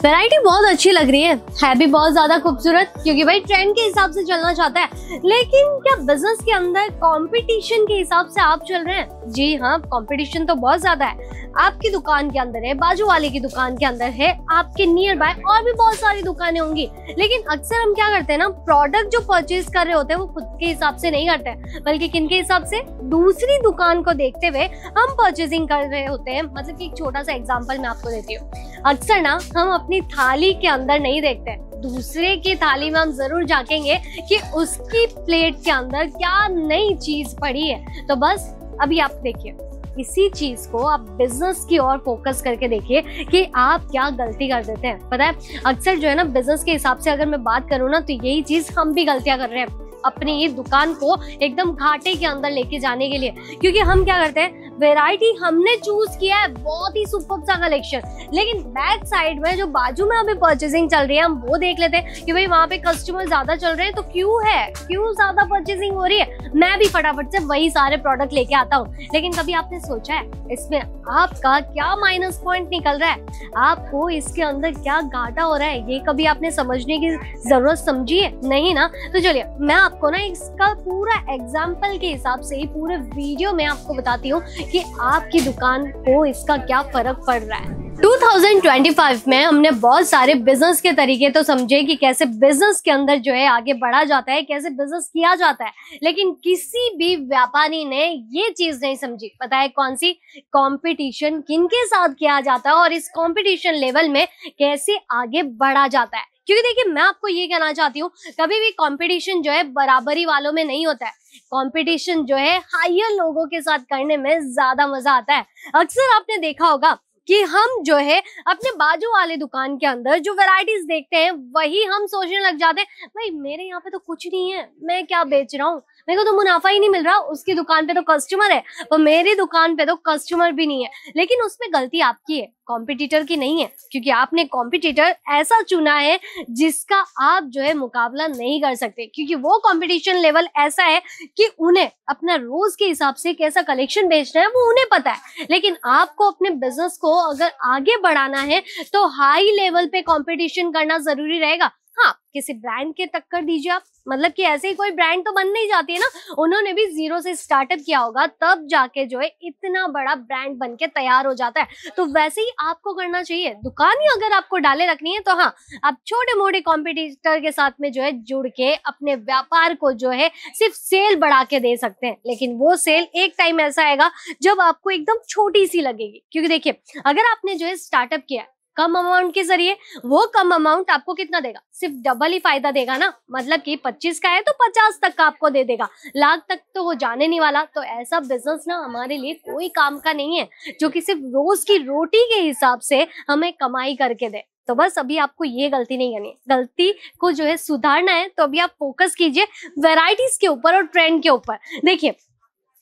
Variety बहुत अच्छी लग रही है भी बहुत ज्यादा खूबसूरत, क्योंकि भाई ट्रेंड के हिसाब से चलना चाहता है। लेकिन क्या बिजनेस के अंदर कंपटीशन के हिसाब से आप चल रहे हैं? जी हाँ, कंपटीशन तो बहुत ज्यादा है। आपकी दुकान के अंदर है, बाजू वाले की दुकान के अंदर है, आपके नियर बाय और भी बहुत सारी दुकानें होंगी। लेकिन अक्सर हम क्या करते हैं ना, प्रोडक्ट जो परचेज कर रहे होते हैं वो खुद के हिसाब से नहीं करते हैं, बल्कि किनके हिसाब से? दूसरी दुकान को देखते हुए हम परचेजिंग कर रहे होते हैं। मतलब कि एक छोटा सा एग्जांपल मैं आपको देती हूँ। अक्सर ना हम अपनी थाली के अंदर नहीं देखते, दूसरे की थाली में हम जरूर झांकेंगे कि उसकी प्लेट के अंदर क्या नई चीज पड़ी है। तो बस अभी आप देखिए, इसी चीज को आप बिजनेस की ओर फोकस करके देखिए कि आप क्या गलती कर देते हैं। पता है, अक्सर जो है ना, बिजनेस के हिसाब से अगर मैं बात करूँ ना, तो यही चीज हम भी गलतियां कर रहे हैं अपनी ये दुकान को एकदम घाटे के अंदर लेके जाने के लिए। क्योंकि हम क्या करते हैं, वैरायटी हमने चूज किया है, बहुत ही सुपर सा कलेक्शन, लेकिन बैक साइड में जो बाजू में अभी परचेजिंग चल रही है, हम वो देख लेते हैं कि भाई वहाँ पे कस्टमर ज्यादा चल रहे हैं, तो क्यों ज्यादा परचेजिंग हो रही है, मैं भी फटाफट से वही सारे प्रोडक्ट लेके आता हूँ। लेकिन कभी आपने सोचा है इसमें आपका क्या माइनस पॉइंट निकल रहा है, आपको इसके अंदर क्या घाटा हो रहा है, ये कभी आपने समझने की जरूरत समझी है? नहीं ना। तो चलिए मैं आपको ना इसका पूरा एग्जाम्पल के हिसाब से ही पूरे वीडियो में आपको बताती हूँ कि आपकी दुकान को इसका क्या फर्क पड़ रहा है। 2025 में हमने बहुत सारे बिजनेस के तरीके तो समझे कि कैसे बिजनेस के अंदर जो है आगे बढ़ा जाता है, कैसे बिजनेस किया जाता है, लेकिन किसी भी व्यापारी ने ये चीज नहीं समझी। पता है कौन सी? कंपटीशन किनके साथ किया जाता है और इस कंपटीशन लेवल में कैसे आगे बढ़ा जाता है। क्योंकि देखिए, मैं आपको ये कहना चाहती हूँ, कभी भी कंपटीशन जो है बराबरी वालों में नहीं होता है। कंपटीशन जो है हायर लोगों के साथ करने में ज्यादा मजा आता है। अक्सर आपने देखा होगा कि हम जो है अपने बाजू वाले दुकान के अंदर जो वैरायटीज देखते हैं वही हम सोचने लग जाते हैं, भाई मेरे यहाँ पे तो कुछ नहीं है, मैं क्या बेच रहा हूँ, मेरे को तो मुनाफा ही नहीं मिल रहा। उसकी दुकान पे तो कस्टमर है और मेरी दुकान पे तो कस्टमर भी नहीं है। लेकिन उसमें गलती आपकी है, कॉम्पिटिटर की नहीं है, क्योंकि आपने कॉम्पिटिटर ऐसा चुना है जिसका आप जो है मुकाबला नहीं कर सकते, क्योंकि वो कॉम्पिटिशन लेवल ऐसा है कि उन्हें अपना रोज के हिसाब से कैसा कलेक्शन बेचना है वो उन्हें पता है। लेकिन आपको अपने बिजनेस को अगर आगे बढ़ाना है तो हाई लेवल पे कंपटीशन करना जरूरी रहेगा। हाँ, किसी ब्रांड के टक्कर दीजिए आप, मतलब कि ऐसे ही कोई ब्रांड तो बन नहीं जाती है ना, उन्होंने भी जीरो से स्टार्टअप किया होगा, तब जाके जो है इतना बड़ा ब्रांड बन के तैयार हो जाता है। तो वैसे ही आपको करना चाहिए। दुकान ही अगर आपको डाले रखनी है तो हाँ, आप छोटे मोटे कॉम्पिटिटर के साथ में जो है जुड़ के अपने व्यापार को जो है सिर्फ सेल बढ़ा के दे सकते हैं। लेकिन वो सेल एक टाइम ऐसा आएगा जब आपको एकदम छोटी सी लगेगी। क्योंकि देखिए, अगर आपने जो है स्टार्टअप किया कम अमाउंट के जरिए, वो कम अमाउंट आपको कितना देगा? सिर्फ डबल ही फायदा देगा ना। मतलब कि 25 का है तो 50 तक का आपको दे देगा, लाख तक तो वो जाने नहीं वाला। तो ऐसा बिजनेस ना हमारे लिए कोई काम का नहीं है, जो कि सिर्फ रोज की रोटी के हिसाब से हमें कमाई करके दे। तो बस अभी आपको ये गलती नहीं करनी है, गलती को जो है सुधारना है। तो अभी आप फोकस कीजिए वैरायटीज के ऊपर और ट्रेंड के ऊपर। देखिए,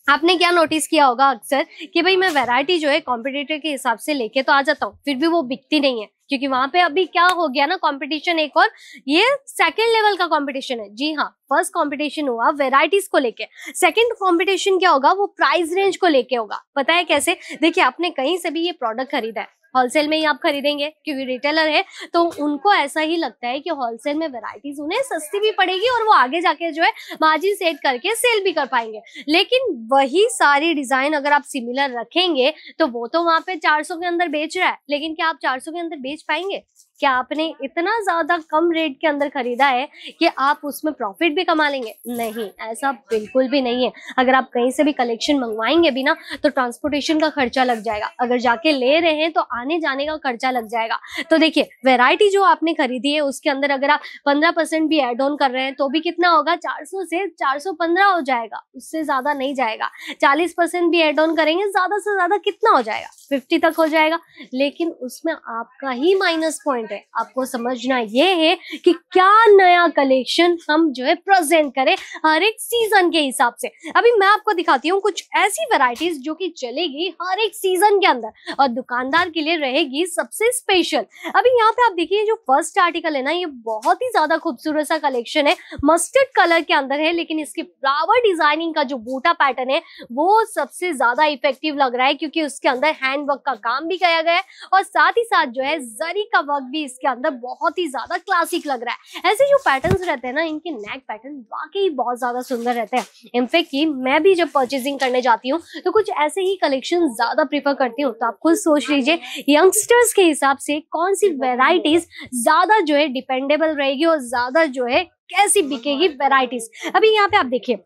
आपने क्या नोटिस किया होगा अक्सर कि भाई मैं वैरायटी जो है कॉम्पिटिटर के हिसाब से लेके तो आ जाता हूँ, फिर भी वो बिकती नहीं है, क्योंकि वहां पे अभी क्या हो गया ना, कंपटीशन एक और ये सेकंड लेवल का कंपटीशन है। जी हाँ, फर्स्ट कंपटीशन हुआ वैरायटीज को लेके, सेकंड कंपटीशन क्या होगा, वो प्राइस रेंज को लेके होगा। पता है कैसे? देखिए, आपने कहीं से भी ये प्रोडक्ट खरीदा है, होलसेल में ही आप खरीदेंगे क्योंकि रिटेलर है, तो उनको ऐसा ही लगता है कि होलसेल में वैरायटीज उन्हें सस्ती भी पड़ेगी और वो आगे जाके जो है मार्जिन सेट करके सेल भी कर पाएंगे। लेकिन वही सारी डिजाइन अगर आप सिमिलर रखेंगे तो वो तो वहां पे 400 के अंदर बेच रहा है, लेकिन क्या आप 400 के अंदर बेच पाएंगे? क्या आपने इतना ज्यादा कम रेट के अंदर खरीदा है कि आप उसमें प्रॉफिट भी कमा लेंगे? नहीं, ऐसा बिल्कुल भी नहीं है। अगर आप कहीं से भी कलेक्शन मंगवाएंगे भी ना, तो ट्रांसपोर्टेशन का खर्चा लग जाएगा, अगर जाके ले रहे हैं तो आने जाने का खर्चा लग जाएगा। तो देखिए, वैरायटी जो आपने खरीदी है उसके अंदर अगर आप 15% भी एड ऑन कर रहे हैं तो भी कितना होगा? 400 से 415 हो जाएगा, उससे ज्यादा नहीं जाएगा। 40% भी एड ऑन करेंगे, ज्यादा से ज्यादा कितना हो जाएगा? 50 तक हो जाएगा। लेकिन उसमें आपका ही माइनस पॉइंट है। आपको समझना ये है कि क्या नया कलेक्शन हम जो है प्रेजेंट करें हर एक सीजन के हिसाब से। अभी मैं आपको दिखाती हूँ कुछ ऐसी वैरायटीज जो कि चलेगी हर एक सीजन के अंदर और दुकानदार के लिए रहेगी सबसे स्पेशल। अभी यहाँ पे आप देखिए, जो फर्स्ट आर्टिकल है ना, ये बहुत ही ज्यादा खूबसूरत सा कलेक्शन है, मस्टर्ड कलर के अंदर है, लेकिन इसकी फ्लावर डिजाइनिंग का जो बूटा पैटर्न है वो सबसे ज्यादा इफेक्टिव लग रहा है, क्योंकि उसके अंदर हैंड वर्क का काम भी किया गया है और साथ ही साथ जो है जरी का वर्क भी भी इसके अंदर बहुत ही ज्यादा क्लासिक लग रहा है। ऐसे जो पैटर्न्स रहते हैं ना, इनके नेक पैटर्न वाकई बहुत ज्यादा सुंदर रहते हैं। इनफैक्ट कि मैं भी जब परचेजिंग करने जाती हूँ तो कुछ ऐसे ही कलेक्शन ज्यादा प्रीफर करती हूँ। तो आप खुद सोच लीजिए यंगस्टर्स के हिसाब से कौन सी वेराइटीज ज्यादा जो है डिपेंडेबल रहेगी और ज्यादा जो है कैसी बिकेगी वेराइटीज। अभी यहाँ पे आप देखिए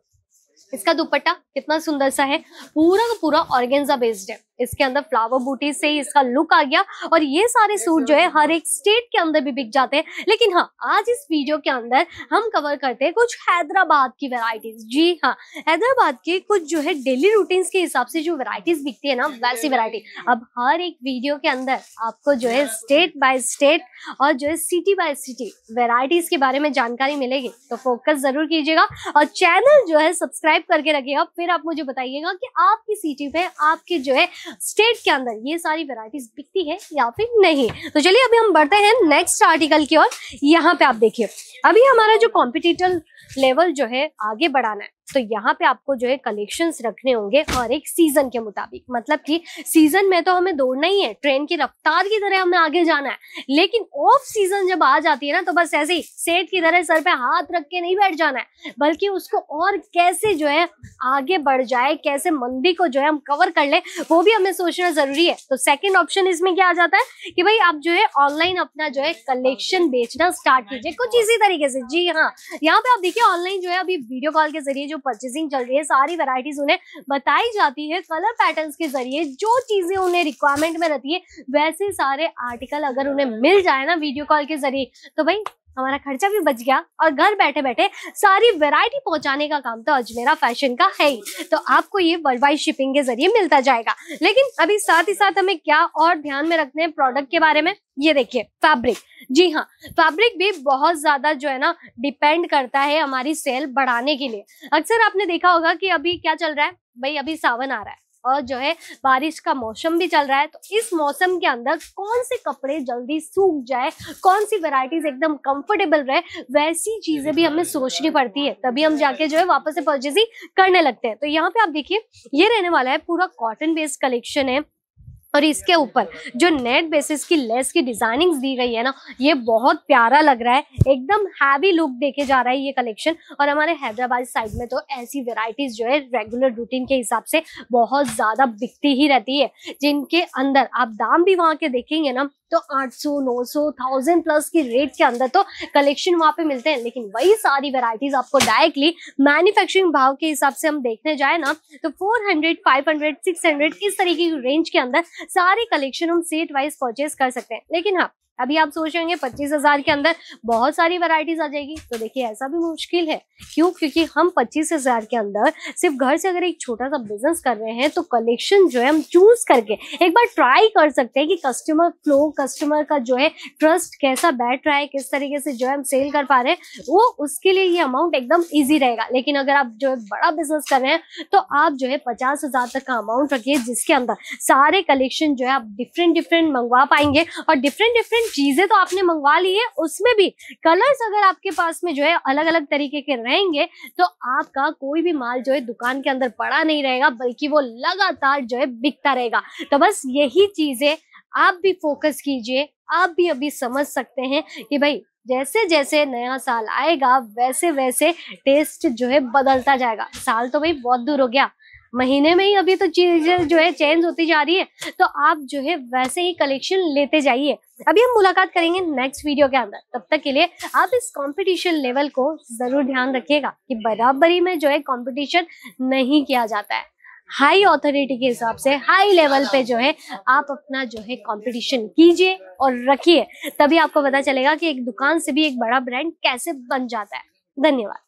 इसका दुपट्टा कितना सुंदर सा है, पूरा का पूरा ऑर्गेन्जा बेस्ड है। इसके अंदर फ्लावर बूटी से इसका लुक आ गया और ये सारे सूट जो है हर एक स्टेट के अंदर भी बिक जाते हैं। लेकिन हाँ, आज इस वीडियो के अंदर हम कवर करते हैं कुछ हैदराबाद की वैरायटीज। जी हाँ, हैदराबाद के कुछ जो है डेली रूटीन्स के हिसाब से जो वैरायटीज बिकती है ना, वैसी वैरायटी। अब हर एक वीडियो के अंदर आपको जो है स्टेट बाय स्टेट और जो है सिटी बाय सिटी वैरायटीज के बारे में जानकारी मिलेगी। तो फोकस जरूर कीजिएगा और चैनल जो है सब्सक्राइब करके रखिएगा। फिर आप मुझे बताइएगा कि आपकी सिटी पे, आपकी जो है स्टेट के अंदर ये सारी वैरायटीज बिकती है या फिर नहीं। तो चलिए अभी हम बढ़ते हैं नेक्स्ट आर्टिकल की ओर। यहाँ पे आप देखिए अभी हमारा जो कॉम्पिटिटर लेवल जो है आगे बढ़ाना है, तो यहाँ पे आपको जो है कलेक्शंस रखने होंगे और एक सीजन के मुताबिक। मतलब कि सीजन में तो हमें दौड़ना ही है, ट्रेन की रफ्तार की तरह हमें आगे जाना है। लेकिन ऑफ सीजन जब आ जाती है ना, तो बस ऐसे ही सेठ की तरह सर पे हाथ रख के नहीं बैठ जाना है, बल्कि उसको और कैसे जो है आगे बढ़ जाए, कैसे मंदी को जो है हम कवर कर ले, वो भी हमें सोचना जरूरी है। तो सेकेंड ऑप्शन इसमें क्या आ जाता है कि भाई आप जो है ऑनलाइन अपना जो है कलेक्शन बेचना स्टार्ट कीजिए कुछ इसी तरीके से। जी हाँ, यहाँ पे आप देखिए ऑनलाइन जो है अभी वीडियो कॉल के जरिए जो परचेजिंग चल रही है, सारी वैरायटीज उन्हें बताई जाती है कलर पैटर्न्स के जरिए। जो चीजें उन्हें रिक्वायरमेंट में रहती है वैसे सारे आर्टिकल अगर उन्हें मिल जाए ना वीडियो कॉल के जरिए, तो भाई हमारा खर्चा भी बच गया और घर बैठे बैठे सारी वैरायटी पहुंचाने का काम तो अजमेरा फैशन का है ही। तो आपको ये वर्ल्ड वाइड शिपिंग के जरिए मिलता जाएगा। लेकिन अभी साथ ही साथ हमें क्या और ध्यान में रखने हैं प्रोडक्ट के बारे में, ये देखिए फैब्रिक। जी हाँ, फैब्रिक भी बहुत ज्यादा जो है ना डिपेंड करता है हमारी सेल बढ़ाने के लिए। अक्सर आपने देखा होगा कि अभी क्या चल रहा है भाई, अभी सावन आ रहा है और जो है बारिश का मौसम भी चल रहा है। तो इस मौसम के अंदर कौन से कपड़े जल्दी सूख जाए, कौन सी वैरायटीज एकदम कंफर्टेबल रहे, वैसी चीजें भी हमें सोचनी पड़ती है, तभी हम जाके जो है वापस से परचेजिंग करने लगते हैं। तो यहाँ पे आप देखिए ये रहने वाला है पूरा कॉटन बेस्ड कलेक्शन है और इसके ऊपर जो नेट बेसिस की लेस की डिजाइनिंग दी गई है ना, ये बहुत प्यारा लग रहा है, एकदम हैवी लुक देके जा रहा है ये कलेक्शन। और हमारे हैदराबाद साइड में तो ऐसी वैरायटीज जो है रेगुलर रूटीन के हिसाब से बहुत ज्यादा बिकती ही रहती है, जिनके अंदर आप दाम भी वहां के देखेंगे ना तो 800, 900, 1000 प्लस की रेट के अंदर तो कलेक्शन वहां पे मिलते हैं। लेकिन वही सारी वैरायटीज आपको डायरेक्टली मैन्युफैक्चरिंग भाव के हिसाब से हम देखने जाए ना, तो 400, 500, 600 इस तरीके की रेंज के अंदर सारे कलेक्शन हम सेट वाइज परचेज कर सकते हैं। लेकिन हाँ, अभी आप सोच रहे होंगे 25,000 के अंदर बहुत सारी वैरायटीज आ जाएगी, तो देखिए ऐसा भी मुश्किल है। क्यों? क्योंकि हम 25,000 के अंदर सिर्फ घर से अगर एक छोटा सा बिजनेस कर रहे हैं तो कलेक्शन जो है हम चूज करके एक बार ट्राई कर सकते हैं कि कस्टमर फ्लो, कस्टमर का जो है ट्रस्ट कैसा बैठ रहा है, किस तरीके से जो है हम सेल कर पा रहे हैं, वो उसके लिए ये अमाउंट एकदम ईजी रहेगा। लेकिन अगर आप जो है बड़ा बिजनेस कर रहे हैं तो आप जो है 50,000 तक का अमाउंट रखिए, जिसके अंदर सारे कलेक्शन जो है आप डिफरेंट मंगवा पाएंगे। और डिफरेंट चीजें तो आपने मंगवा ली है, उसमें भी कलर्स अगर आपके पास में जो है अलग अलग तरीके के रहेंगे तो आपका कोई भी माल जो है दुकान के अंदर पड़ा नहीं रहेगा, बल्कि वो लगातार जो है बिकता रहेगा। तो बस यही चीजें आप भी फोकस कीजिए। आप भी अभी समझ सकते हैं कि भाई जैसे जैसे नया साल आएगा वैसे वैसे टेस्ट जो है बदलता जाएगा। साल तो भाई बहुत दूर हो गया, महीने में ही अभी तो चीजें जो है चेंज होती जा रही है। तो आप जो है वैसे ही कलेक्शन लेते जाइए। अभी हम मुलाकात करेंगे नेक्स्ट वीडियो के अंदर। तब तक के लिए आप इस कंपटीशन लेवल को जरूर ध्यान रखिएगा कि बराबरी में जो है कंपटीशन नहीं किया जाता है। हाई ऑथोरिटी के हिसाब से हाई लेवल पे जो है आप अपना जो है कंपटीशन कीजिए और रखिए, तभी आपको पता चलेगा कि एक दुकान से भी एक बड़ा ब्रांड कैसे बन जाता है। धन्यवाद।